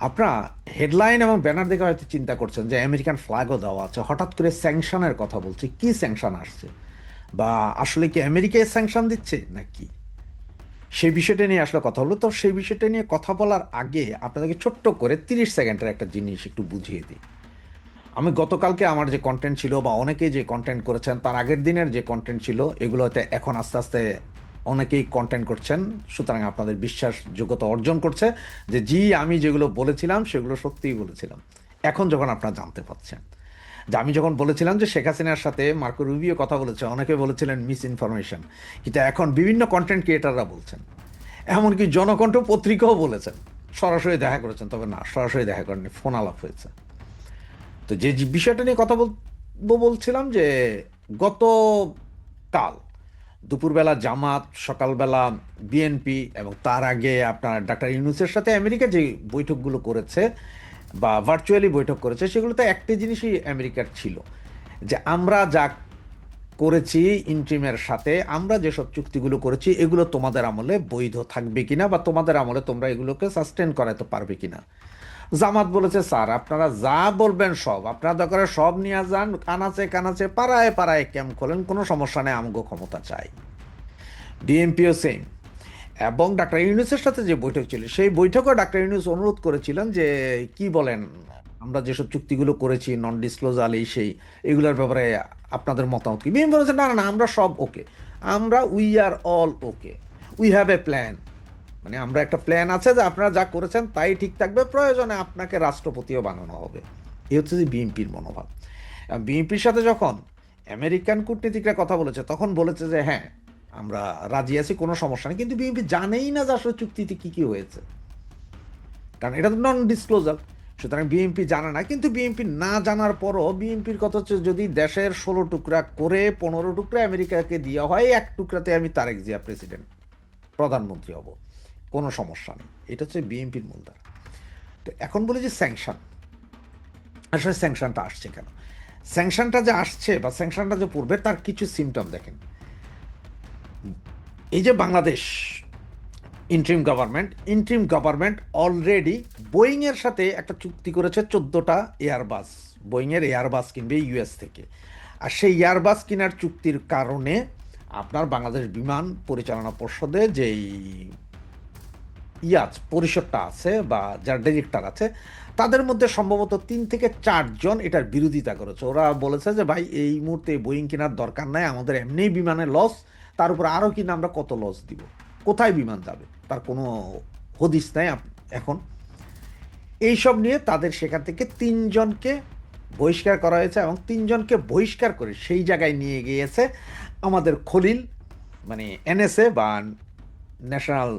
আপনারা হেডলাইন এবং ব্যানার দেখে হয়তো চিন্তা করছেন যে আমেরিকান ফ্ল্যাগও দেওয়া আছে, হঠাৎ করে স্যাংশনের কথা বলছে, কি স্যাংশন আসছে, বা আসলে কি আমেরিকায় স্যাংশন দিচ্ছে নাকি, সেই বিষয়টা নিয়ে আসলে কথা হলো। তো সেই বিষয়টা নিয়ে কথা বলার আগে আপনাদেরকে ছোট্ট করে 30 সেকেন্ডের একটা জিনিস একটু বুঝিয়ে দিই। আমি গতকালকে আমার যে কন্টেন্ট ছিল বা অনেকে যে কন্টেন্ট করেছেন, তার আগের দিনের যে কন্টেন্ট ছিল, এগুলোতে এখন আস্তে আস্তে অনেকেই কন্টেন্ট করছেন, সুতরাং আপনাদের বিশ্বাসযোগ্যতা অর্জন করছে যে জি, আমি যেগুলো বলেছিলাম সেগুলো সত্যিই বলেছিলাম। এখন যখন আপনারা জানতে পারছেন যে আমি যখন বলেছিলাম যে শেখ হাসিনার সাথে মার্কো রুবিও কথা বলেছে, অনেকে বলেছিলেন মিস ইনফরমেশন, কিন্তু এখন বিভিন্ন কন্টেন্ট ক্রিয়েটাররা বলছেন, এমনকি জনকণ্ঠ পত্রিকাও বলেছেন, সরাসরি দেখা করেছেন, তবে না, সরাসরি দেখা করেননি, ফোন আলাপ হয়েছে। তো যে যে বিষয়টা নিয়ে কথা বলবো বলছিলাম যে গত কাল দুপুরবেলা জামাত, সকালবেলা বিএনপি, এবং তার আগে আপনার ডাক্তার ইউনূসের সাথে আমেরিকা যে বৈঠকগুলো করেছে বা ভার্চুয়ালি বৈঠক করেছে, সেগুলোতে একটি জিনিসই আমেরিকার ছিল, যে আমরা যা করেছি ইন্ট্রিমের সাথে, আমরা যেসব চুক্তিগুলো করেছি এগুলো তোমাদের আমলে বৈধ থাকবে কিনা, বা তোমাদের আমলে তোমরা এগুলোকে সাস্টেন করাতে পারবে কিনা। জামাত বলেছে, স্যার আপনারা যা বলবেন সব, আপনারা দরকার হয় সব নিয়ে যান, কানাচে কানাচে পাড়ায় পাড়ায় ক্যাম্প খোলেন, কোনো সমস্যা নেই, আমগো ক্ষমতা চাই। ডিএমপিও সেম। এবং ডাক্তার ইউনূসের সাথে যে বৈঠক ছিল, সেই বৈঠকেও ডাক্তার ইউনূস অনুরোধ করেছিলেন যে কি বলেন, আমরা যেসব চুক্তিগুলো করেছি নন ডিসক্লোজাল এই সেই, এগুলোর ব্যাপারে আপনাদের মতামত কি। বিএনপি বলেছে, না না না, আমরা সব ওকে, আমরা we are all okay, we have a plan, মানে আমরা একটা প্ল্যান আছে যে আপনারা যা করেছেন তাই ঠিক থাকবে, প্রয়োজনে আপনাকে রাষ্ট্রপতিও বানানো হবে। এই হচ্ছে যে বিএনপির মনোভাব। বিএনপির সাথে যখন আমেরিকান কূটনীতিকরা কথা বলেছে, তখন বলেছে যে হ্যাঁ, আমরা রাজি আছি, কোনো সমস্যা নেই, কিন্তু বিএনপি জানেই না যে আসলে চুক্তিতে কি কি হয়েছে, কারণ এটা তো নন ডিসক্লোজার। সুতরাং বিএনপি জানে না, কিন্তু বিএনপি না জানার পরও বিএনপির কথা হচ্ছে, যদি দেশের 16 টুকরা করে 15 টুকরা আমেরিকাকে দেওয়া হয়, এক টুকরাতে আমি তারেক জিয়া প্রেসিডেন্ট, প্রধানমন্ত্রী হব, কোনো সমস্যা নেই। এটা হচ্ছে বিএনপির মূলধারা। তো এখন বলি যে স্যাংশন, আসলে স্যাংশনটা আসছে কেন, স্যাংশনটা যে আসছে বা স্যাংশনটা যে পড়বে, তার কিছু সিমটম দেখেন। এই যে বাংলাদেশ ইন্ট্রিম গভর্নমেন্ট অলরেডি বোয়িংয়ের সাথে একটা চুক্তি করেছে, 14টা এয়ারবাস, বোয়িংয়ের এয়ারবাস কিনবে ইউএস থেকে। আর সেই এয়ারবাস কেনার চুক্তির কারণে আপনার বাংলাদেশ বিমান পরিচালনা পর্ষদে যেই পরিষদটা আছে বা যার ডিরেক্টর আছে, তাদের মধ্যে সম্ভবত 3 থেকে 4 জন এটার বিরোধিতা করেছে। ওরা বলেছে যে ভাই, এই মুহূর্তে বোয়িং কেনার দরকার নাই, আমাদের এমনিই বিমানের লস, তার উপর আরও কিনা আমরা কত লস দিব, কোথায় বিমান যাবে তার কোনো হদিস নাই এখন। এইসব নিয়ে তাদের সেখান থেকে 3 জনকে বহিষ্কার করা হয়েছে, এবং 3 জনকে বহিষ্কার করে সেই জায়গায় নিয়ে গিয়েছে আমাদের খলিল, মানে এনএসএ বা ন্যাশনাল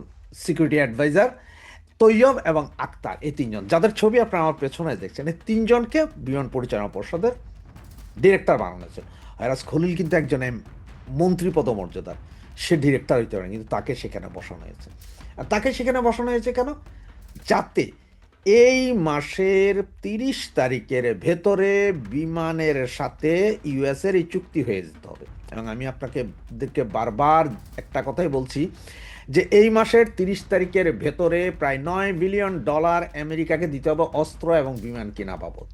সিকিউরিটি অ্যাডভাইজার, তৈয়ব এবং আক্তার, এই 3 জন, যাদের ছবি আপনারা আমার পেছনে দেখছেন, এই 3 জনকে বিমান পরিচালনা পর্ষদের ডিরেক্টর বানানো হয়েছে। হেরাজ খলিল কিন্তু একজন মন্ত্রী পদমর্যাদার, সে ডিরেক্টর হইতে পারে, কিন্তু তাকে সেখানে বসানো হয়েছে। আর তাকে সেখানে বসানো হয়েছে কেন, যাতে এই মাসের 30 তারিখের ভেতরে বিমানের সাথে ইউএসের এই চুক্তি হয়ে যেতে হবে। এবং আমি আপনাদেরকে বারবার একটা কথাই বলছি, যে এই মাসের 30 তারিখের ভেতরে প্রায় $9 বিলিয়ন আমেরিকাকে দিতে হবে অস্ত্র এবং বিমান কিনা বাবদ।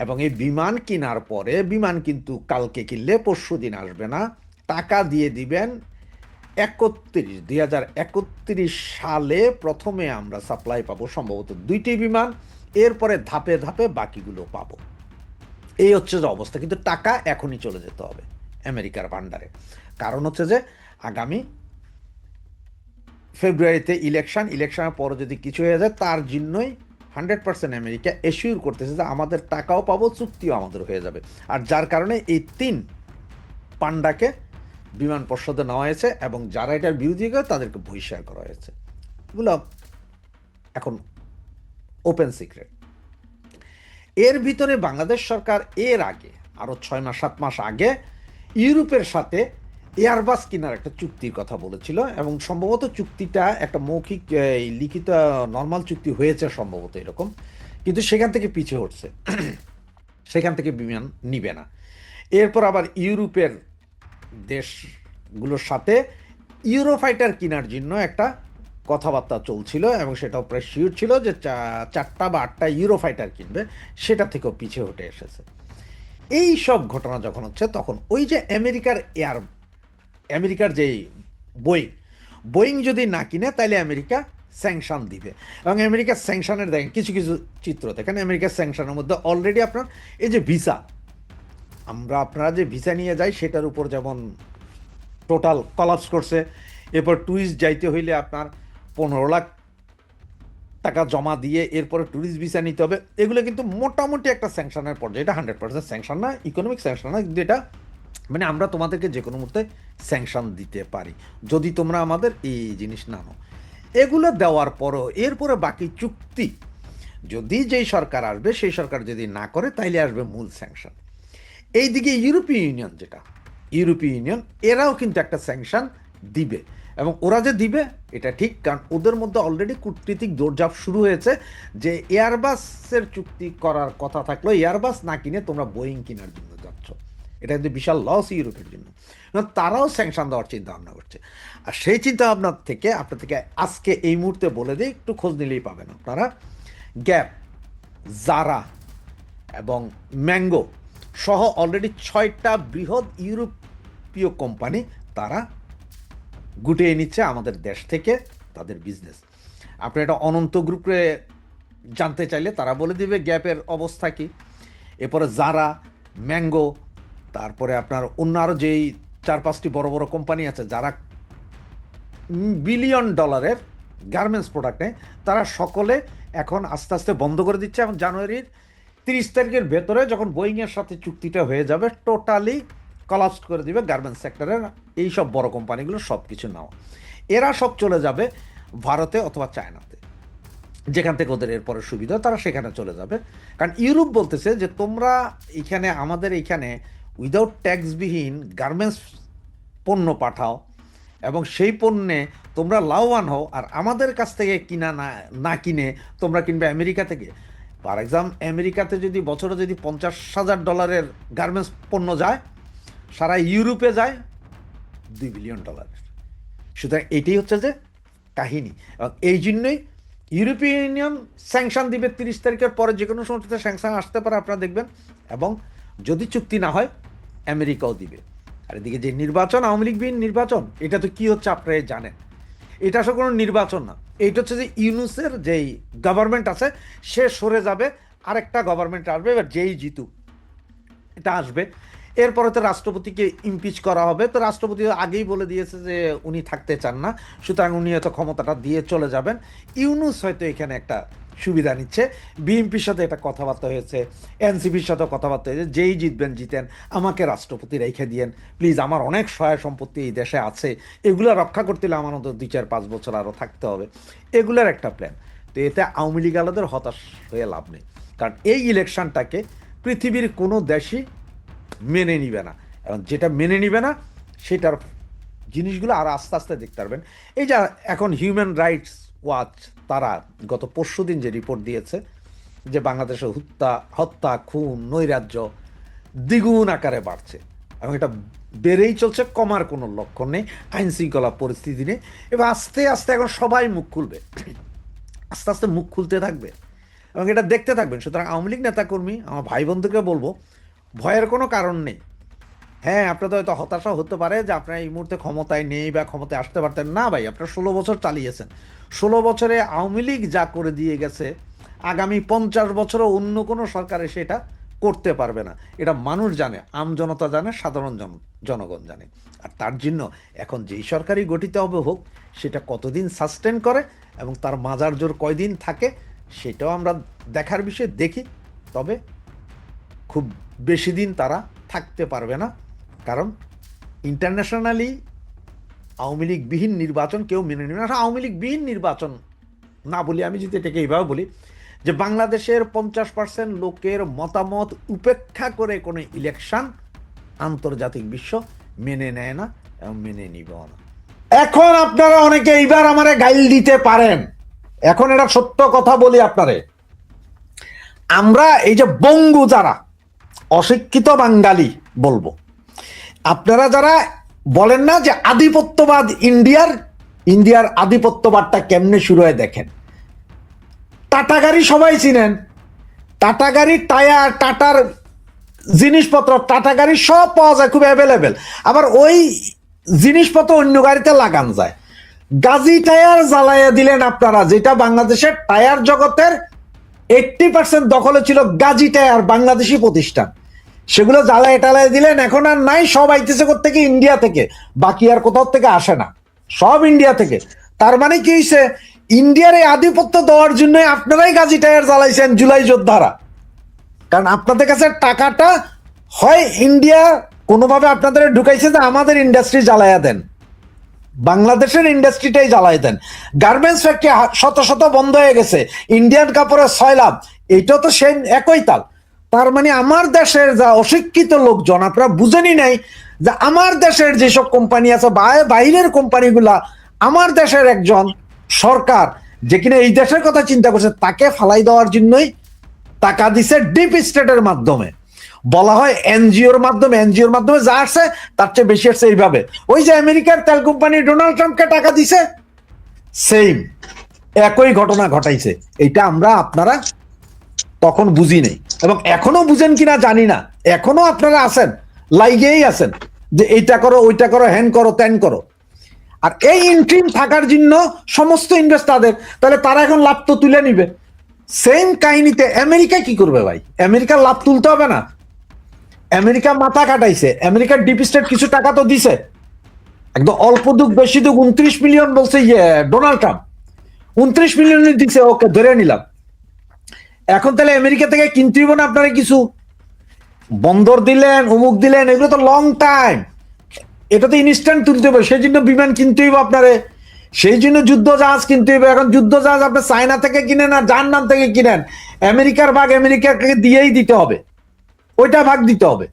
এবং এই বিমান কেনার পরে, বিমান কিন্তু কালকে কিনলে পরশু দিন আসবে না, টাকা দিয়ে দিবেন 2031 সালে প্রথমে আমরা সাপ্লাই পাবো সম্ভবত 2টি বিমান, এরপরে ধাপে ধাপে বাকিগুলো পাবো। এই হচ্ছে যে অবস্থা, কিন্তু টাকা এখনই চলে যেতে হবে আমেরিকার ভান্ডারে। কারণ হচ্ছে যে আগামী ফেব্রুয়ারিতে ইলেকশনের পরে যদি কিছু হয়ে যায়, তার জন্যই 100% আমেরিকা এশিওর করতেছে যে আমাদের টাকাও পাবো, চুক্তিও আমাদের হয়ে যাবে। আর যার কারণে এই 3 পান্ডাকে বিমান পর্ষদে নেওয়া হয়েছে, এবং যারা এটার বিরোধী করে তাদেরকে বহিষ্কার করা হয়েছে। এগুলো এখন ওপেন সিক্রেট। এর ভিতরে বাংলাদেশ সরকার এর আগে আরও 6 মাস 7 মাস আগে ইউরোপের সাথে এয়ারবাস কেনার একটা চুক্তির কথা বলেছিল, এবং সম্ভবত চুক্তিটা একটা মৌখিক লিখিত নর্মাল চুক্তি হয়েছে সম্ভবত এরকম, কিন্তু সেখান থেকে পিছিয়ে হটছে, সেখান থেকে বিমান নিবে না। এরপর আবার ইউরোপের দেশগুলোর সাথে ইউরোফাইটার কেনার জন্য একটা কথাবার্তা চলছিল এবং সেটাও প্রায় শিওর ছিল যে 4টা বা 8টা ইউরো ফাইটার কিনবে, সেটা থেকেও পিছিয়ে হটে এসেছে। এই সব ঘটনা যখন হচ্ছে তখন ওই যে আমেরিকার যে বোয়িং বোয়িং যদি না কিনে তাহলে আমেরিকা স্যাংশন দিবে। এবং আমেরিকার স্যাংশনের দেখেন কিছু কিছু চিত্র দেখেন, আমেরিকার স্যাংশনের মধ্যে অলরেডি আপনার এই যে ভিসা, আপনারা যে ভিসা নিয়ে যাই সেটার উপর যেমন টোটাল কলাপস করছে। এরপর ট্যুরিস্ট যাইতে হইলে আপনার 15 লাখ টাকা জমা দিয়ে এরপরে ট্যুরিস্ট ভিসা নিতে হবে। এগুলো কিন্তু মোটামুটি একটা স্যাংশনের পর্যায়ে, এটা 100% স্যাংশন না, ইকোনমিক স্যাংশন না, কিন্তু এটা মানে আমরা তোমাদেরকে যে কোনো মুহূর্তে স্যাংশন দিতে পারি যদি তোমরা আমাদের এই জিনিস না নাও। এগুলো দেওয়ার পরও এরপরে বাকি চুক্তি যদি যেই সরকার আসবে সেই সরকার যদি না করে তাইলে আসবে মূল স্যাংশন। এইদিকে ইউরোপীয় ইউনিয়ন এরাও কিন্তু একটা স্যাংশন দিবে, এবং ওরা যে দিবে এটা ঠিক, কারণ ওদের মধ্যে অলরেডি কূটনীতিক দৌড়ঝাঁপ শুরু হয়েছে যে এয়ারবাসের চুক্তি করার কথা থাকলো, এয়ারবাস না কিনে তোমরা বোয়িং কেনার জন্য যাচ্ছ। এটা কিন্তু বিশাল লস ইউরোপের জন্য, তারাও স্যাংশন দেওয়ার চিন্তা ভাবনা করছে। আর সেই চিন্তা ভাবনা থেকে আপনার থেকে আজকে এই মুহূর্তে বলে দিই, একটু খোঁজ নিলেই পাবেন আপনারা, গ্যাপ, জারা এবং ম্যাঙ্গো সহ অলরেডি 6টা বৃহৎ ইউরোপীয় কোম্পানি তারা গুটিয়ে নিচ্ছে আমাদের দেশ থেকে তাদের বিজনেস। আপনি এটা অনন্ত গ্রুপে জানতে চাইলে তারা বলে দিবে গ্যাপের অবস্থা কি। এরপরে জারা, ম্যাঙ্গো, তারপরে আপনার অন্য আরও যেই 4-5টি বড় বড় কোম্পানি আছে যারা $বিলিয়ন গার্মেন্টস প্রোডাক্ট নেয়, তারা সকলে এখন আস্তে আস্তে বন্ধ করে দিচ্ছে। এবং জানুয়ারির 30 তারিখের ভেতরে যখন বোয়িংয়ের সাথে চুক্তিটা হয়ে যাবে টোটালি কলাপস করে দিবে গার্মেন্টস সেক্টরের এই সব বড় কোম্পানিগুলো সব কিছু নাও। এরা সব চলে যাবে ভারতে অথবা চায়নাতে, যেখান থেকে ওদের এরপরে সুবিধা তারা সেখানে চলে যাবে। কারণ ইউরোপ বলতেছে যে তোমরা এখানে আমাদের এইখানে উইদাউট ট্যাক্সবিহীন গার্মেন্টস পণ্য পাঠাও এবং সেই পণ্যে তোমরা লাভবান হও, আর আমাদের কাছ থেকে কিনা না কিনে তোমরা কিনবে আমেরিকা থেকে। ফর এক্সাম্পল আমেরিকাতে যদি বছরে যদি $50,000 গার্মেন্টস পণ্য যায়, সারা ইউরোপে যায় $2 বিলিয়ন। সুতরাং এটাই হচ্ছে যে কাহিনী। এবং এই জন্যই ইউরোপীয় ইউনিয়ন স্যাংশন দিবে 30 তারিখের পরে, যে কোনো সময়তে স্যাংশন আসতে পারে আপনারা দেখবেন। এবং যদি চুক্তি না হয় আমেরিকাও দিবে। আর এদিকে যে নির্বাচন, আওয়ামী লীগবিহীন নির্বাচন, এটা তো কি হচ্ছে আপনারা জানেন, এটা আসলে কোনো নির্বাচন না, এইটা হচ্ছে যে ইউনুসের যেই গভর্নমেন্ট আছে সে সরে যাবে, আরেকটা গভর্নমেন্ট আসবে, এবার যেই জিতুক এটা আসবে। এরপরে তো রাষ্ট্রপতিকে ইমপিচ করা হবে, তো রাষ্ট্রপতি আগেই বলে দিয়েছে যে উনি থাকতে চান না, সুতরাং উনি হয়তো ক্ষমতাটা দিয়ে চলে যাবেন। ইউনুস হয়তো এখানে একটা সুবিধা নিচ্ছে, বিএনপির সাথে এটা কথাবার্তা হয়েছে, এনসিপির সাথে কথাবার্তা হয়েছে, যেই জিতবেন জিতেন, আমাকে রাষ্ট্রপতি রেখে দিয়েন প্লিজ, আমার অনেক সহায় সম্পত্তি এই দেশে আছে, এগুলো রক্ষা করতে হলে আমার অন্তত 2-4-5 বছর আরও থাকতে হবে, এগুলোর একটা প্ল্যান। তো এতে আওয়ামী লীগ আলাদের হতাশ হয়ে লাভ নেই, কারণ এই ইলেকশনটাকে পৃথিবীর কোনো দেশই মেনে নিবে না, এবং যেটা মেনে নিবে না সেটার জিনিসগুলো আর আস্তে আস্তে দেখতে পারবেন। এই যে এখন হিউম্যান রাইটস ওয়াচ তারা গত পরশুদিন যে রিপোর্ট দিয়েছে যে বাংলাদেশে হত্যা, খুন, নৈরাজ্য দ্বিগুণ আকারে বাড়ছে, এবং এটা বেড়েই চলছে, কমার কোনো লক্ষণ নেই, আইন শৃঙ্খলা পরিস্থিতি নেই। এবার আস্তে আস্তে এখন সবাই মুখ খুলবে, আস্তে আস্তে মুখ খুলতে থাকবে এবং এটা দেখতে থাকবেন। সুতরাং আওয়ামী লীগ নেতাকর্মী, আমার ভাই বন্ধুকে বলবো, ভয়ের কোনো কারণ নেই। হ্যাঁ, আপনাদের হয়তো হতাশা হতে পারে যে আপনারা এই মুহূর্তে ক্ষমতায় নেই বা ক্ষমতায় আসতে পারতেন না। ভাই, আপনারা 16 বছর চালিয়েছেন, 16 বছরে আওয়ামী লীগ যা করে দিয়ে গেছে আগামী 50 বছরও অন্য কোনো সরকার এসে এটা করতে পারবে না। এটা মানুষ জানে, আমজনতা জানে, সাধারণ জনগণ জানে। আর তার জন্য এখন যেই সরকারই গঠিত হবে হোক, সেটা কতদিন সাস্টেন করে এবং তার মাজার জোর কয়দিন থাকে সেটাও আমরা দেখার বিষয়ে দেখি। তবে খুব বেশি দিন তারা থাকতে পারবে না, কারণ ইন্টারন্যাশনালি আওয়ামী লীগবিহীন নির্বাচন কেউ মেনে নেবে না। আওয়ামী লীগবিহীন নির্বাচন না বলি, আমি যদি এটাকে এইভাবে বলি যে বাংলাদেশের 50% লোকের মতামত উপেক্ষা করে কোনো ইলেকশন আন্তর্জাতিক বিশ্ব মেনে নেয় না এবং মেনে নিবেও না। এখন আপনারা অনেকে এইবার আমারে গাইল দিতে পারেন, এখন এটা সত্য কথা বলি আপনারে, আমরা এই যে বঙ্গু যারা অশিক্ষিত বাঙালি বলবো, আপনারা যারা বলেন না যে আধিপত্যবাদ ইন্ডিয়ার ইন্ডিয়ার আধিপত্যবাদটা কেমনে শুরু হয় দেখেন। টাটা গাড়ি সবাই চিনেন, টাটা গাড়ির টায়ার, টাটার জিনিসপত্র, টাটা গাড়ি সব পাওয়া যায়, খুব অ্যাভেলেবেল। আবার ওই জিনিসপত্র অন্য গাড়িতে লাগান যায়। গাজী টায়ার জ্বালাইয়া দিলেন আপনারা, যেটা বাংলাদেশের টায়ার জগতের 80% দখলে ছিল গাজী টায়ার, বাংলাদেশি প্রতিষ্ঠান। সেগুলো জ্বালায় টালায় দিলেন, এখন আর নাই। সব আইতেছে থেকে ইন্ডিয়া থেকে, বাকি আর কোথাও থেকে আসে না, সব ইন্ডিয়া থেকে। তার মানে কি হয়েছে, ইন্ডিয়ার এই আধিপত্য দেওয়ার জন্য আপনারাই গাজী টায়ার জ্বালাইছেন, জুলাই যোদ্ধারা। কারণ আপনাদের কাছে টাকাটা হয় ইন্ডিয়া কোনোভাবে আপনাদের ঢুকাইছে যে আমাদের ইন্ডাস্ট্রি জ্বালাইয়া দেন, বাংলাদেশের ইন্ডাস্ট্রিটাই জ্বালাই দেন। গার্মেন্টস ফ্যাক্টরি শত শত বন্ধ হয়ে গেছে, ইন্ডিয়ান কাপড়ের 6 লাভ, এইটাও তো সেই একই তাল। তার মানে আমার দেশের যা অশিক্ষিত লোকজন, আপনারা বুঝেনি নাই যে আমার দেশের যেসব কোম্পানি আছে, বাইরের কোম্পানিগুলা আমার দেশের একজন সরকার যে কিনা এই দেশের কথা চিন্তা করছে, তাকে ফালাই দেওয়ার জন্যই টাকা দিছে ডিপ স্টেটের মাধ্যমে। বলা হয় এনজিওর মাধ্যমে, এনজিওর মাধ্যমে যা আসছে তার চেয়ে বেশি আসছে এইভাবে। ওই যে আমেরিকার তেল কোম্পানি ডোনাল্ড ট্রাম্পকে টাকা দিছে, সেম একই ঘটনা ঘটাইছে। এটা আমরা আপনারা তখন বুঝি নেই, এবং এখনো বুঝেন কিনা জানি না, এখনো আপনারা আছেন, লাইগেই আছেন যে এইটা করো, ওইটা করো, হ্যান করো, ত্যান করো। আর এই ইন্ট্রিম থাকার জন্য সমস্ত ইনভেস্টারদের, তাহলে তারা এখন লাভ তো তুলে নিবে। সেম কাহিনীতে আমেরিকা কি করবে ভাই? আমেরিকার লাভ তুলতে হবে না? আমেরিকা মাথা কাটাইছে, আমেরিকার ডিপ স্টেট কিছু টাকা তো দিছে, একদম অল্প দুঃখ বেশি দুঃখ 29 মিলিয়ন বলছে ডোনাল্ড ট্রাম্প, 29 মিলিয়ন দিচ্ছে, ওকে ধরে নিলাম। এখন তাহলে আমেরিকা থেকে কিনতে হইব না আপনারা কিছু, বন্দর দিলেন, অমুক দিলেন, এগুলো তো লং টাইম, এটা তো ইনস্ট্যান্ট তুলতে হবে, সেই জন্য বিমান কিনতে হইব আপনারে, সেই জন্য যুদ্ধ জাহাজ কিনতে হবে। এখন যুদ্ধ জাহাজ আপনি চায়না থেকে কিনেন আর জার্মান থেকে কিনেন, আমেরিকার ভাগ আমেরিকাকে দিয়েই দিতে হবে, ওইটা ভাগ দিতে হবে।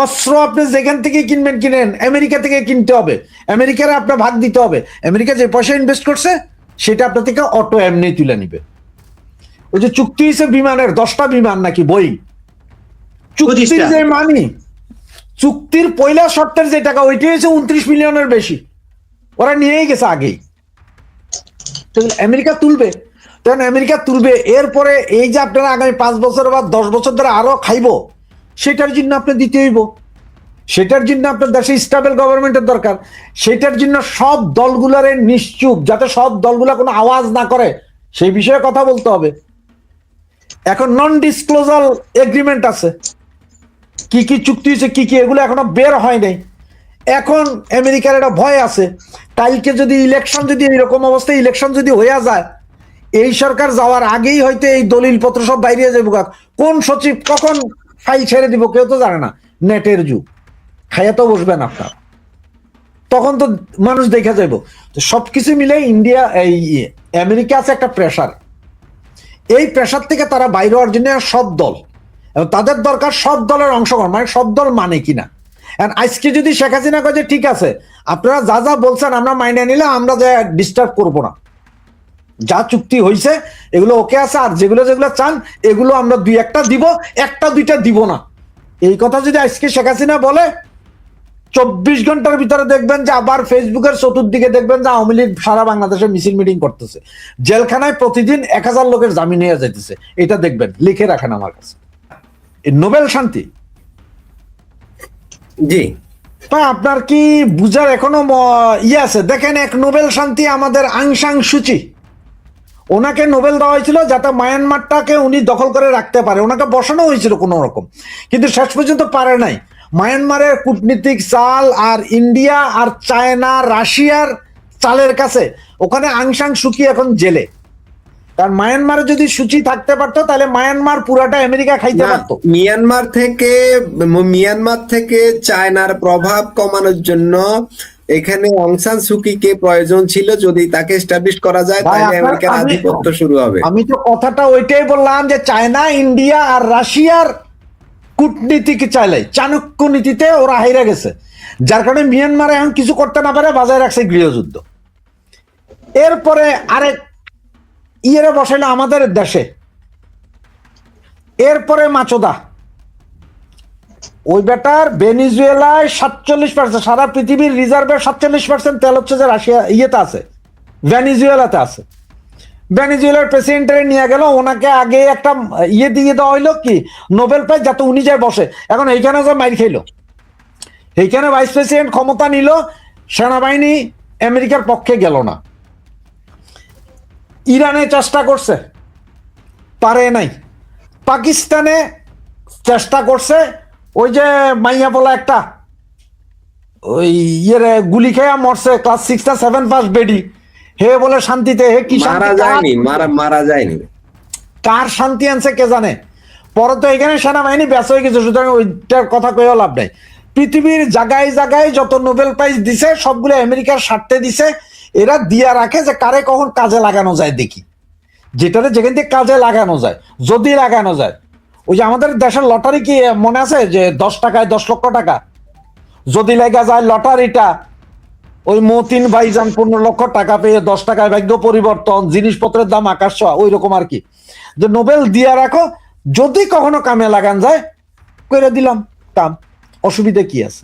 অস্ত্র আপনি যেখান থেকে কিনবেন কিনেন, আমেরিকা থেকে কিনতে হবে, আমেরিকার আপনার ভাগ দিতে হবে। আমেরিকা যে পয়সা ইনভেস্ট করছে সেটা আপনার থেকে অটো এমনি তুলে নিবে। ওই যে চুক্তি হয়েছে বিমানের, 10টা বিমান নাকি বোয়িং, চুক্তির যে মানি, চুক্তির পয়লা শর্তের যে টাকা, ওইটাই হয়েছে 29 মিলিয়নের বেশি, ওরা নিয়েই গেছে আগেই। আমেরিকা তুলবে, তখন আমেরিকা তুলবে। এরপরে এই যে আপনারা আগামী 5 বছর বা 10 বছর ধরে আরো খাইবো, সেটার জন্য আপনি দিতে হইব, সেটার জন্য আপনার দেশে স্টেবল গভর্নমেন্টের দরকার। সেটার জন্য সব দলগুলারে নিশ্চুপ, যাতে সব দলগুলা কোনো আওয়াজ না করে, সেই বিষয়ে কথা বলতে হবে। এখন নন ডিসক্লোজার এগ্রিমেন্ট আছে, কি কি চুক্তি হয়েছে, কি কি, এগুলো এখনো বের হয় নাই। এখন আমেরিকার একটা ভয় আছে, কালকে যদি ইলেকশন, যদি এইরকম অবস্থায় ইলেকশন যদি হইয়া যায়, এই সরকার যাওয়ার আগেই হয়তো এই দলিল পত্র সব বাইরে যাবো। কোন সচিব কখন ফাইল ছেড়ে দিব কেউ তো জানে না, নেটের যুগ, খাইয়া তো বসবেন আপনার, তখন তো মানুষ দেখা যাইব। তো সবকিছু মিলে ইন্ডিয়া, এই আমেরিকা আছে একটা প্রেশার, এই প্রেশার থেকে তারা বাইরে হওয়ার জন্য সব দল, এবং তাদের দরকার সব দলের অংশগ্রহণ, মানে সব দল মানে কিনা। আজকে যদি শেখ হাসিনা কয়ে ঠিক আছে আপনারা যা যা বলছেন আমরা মাইনে নিলে, আমরা যে ডিস্টার্ব করব না, যা চুক্তি হয়েছে এগুলো ওকে আছে, আর যেগুলো যেগুলো চান এগুলো আমরা 2-1টা দিব, 1-2টা দিব না, এই কথা যদি আজকে শেখ হাসিনা বলে, 24 ঘন্টার ভিতরে দেখবেন যে আবার ফেসবুকের চতুর্দিকে দেখবেন যে আওয়ামী লীগ সারা বাংলাদেশে মিছিল মিটিং করতেছে, জেলখানায় প্রতিদিন 1000 লোকের জামিন হয়ে যাইতেছে। এটা দেখবেন, লিখে রাখেন আমার কাছে। নোবেল শান্তি, জি আপনার কি বুঝার এখনো ইয়ে আছে? দেখেন, এক নোবেল শান্তি আমাদের আং সাং সুচি, ওনাকে নোবেল দেওয়া হয়েছিল যাতে মায়ানমারটাকে উনি দখল করে রাখতে পারে, ওনাকে বসানো হয়েছিল কোনো রকম, কিন্তু শেষ পর্যন্ত পারে নাই। মায়ানমারের কূটনীতিক চাল আর ইন্ডিয়া আর চায়না রাশিয়ার চালের কাছে ওখানে আং সাং সুচি এখন জেলে। কারণ মায়ানমারে যদি সুচি থাকতে পারতো তাহলে মায়ানমার পুরাটা আমেরিকা খাইতে পারতো। মিয়ানমার থেকে চায়নার প্রভাব কমানোর জন্য এখানে অং সান সুকিকে প্রয়োজন ছিল, যদি তাকে এস্টাবলিশ করা যায় তাহলে আমেরিকার আধিপত্য শুরু হবে। আমি তো কথাটা ওইটাই বললাম যে চায়না, ইন্ডিয়া আর রাশিয়ার কূটনীতিকে চাইলে চাণক্য নীতিতে ওরা হাইরা গেছে, যার কারণে মিয়ানমারে এখন কিছু করতে না পারে, বাজায় রাখছে গৃহযুদ্ধ। এরপরে আরেক ইয়েরে বসাইলো আমাদের দেশে, এরপরে মাচোদা, ওই বেটার ভেনিজুয়েলায় 47%, সারা পৃথিবীর রিজার্ভের 47% তেল হচ্ছে যে রাশিয়া ইয়েতে আছে, ভেনিজুয়েলাতে আছে। ভেনিজুয়েলার প্রেসিডেন্টের নিয়ে গেল, ওনাকে আগে একটা ইয়ে দিয়ে দেওয়া হইলো কি নোবেল প্রাইজ, যাতে উনি যায় বসে। এখন এইখানে যে মাইর খাইলো, এইখানে ভাইস প্রেসিডেন্ট ক্ষমতা নিল, সেনাবাহিনী আমেরিকার পক্ষে গেল না। ইরানে চেষ্টা করছে, পারে নাই। পাকিস্তানে চেষ্টা করছে, ওই যে মাইয়া বলা একটা ওই ইয়ের গুলি খেয়ে মরছে, ক্লাস 6 না 7 পাস বেডি, হে বলে শান্তিতে, হে কি শান্তি, মারা যায়নি। কার শান্তি আনছে কে জানে। পরে তো এখানে সেনাবাহিনী ব্যস্ত হয়ে গেছে, সুতরাং ওইটার কথা কয়েও লাভ নাই। পৃথিবীর জায়গায় জায়গায় যত নোবেল প্রাইজ দিছে সবগুলো আমেরিকার স্বার্থে দিছে। এরা দিয়া রাখে যে কারে কখন কাজে লাগানো যায় দেখি, যেটাতে যেখান থেকে কাজে লাগানো যায়, যদি লাগানো যায়। ওই যে আমাদের দেশের লটারি কি মনে আছে যে 10 টাকায় 10 লক্ষ টাকা যদি লেগে যায় লটারিটা, ওই মতিন ভাইজান 15 লক্ষ টাকা পেয়ে 10 টাকায় ভাগ্য পরিবর্তন, জিনিসপত্রের দাম আকাশ ছোঁয়া, ওই রকম আর কি। যে নোবেল দিয়া রাখো, যদি কখনো কামে লাগান যায়, করে দিলাম কাম, অসুবিধা কি আছে।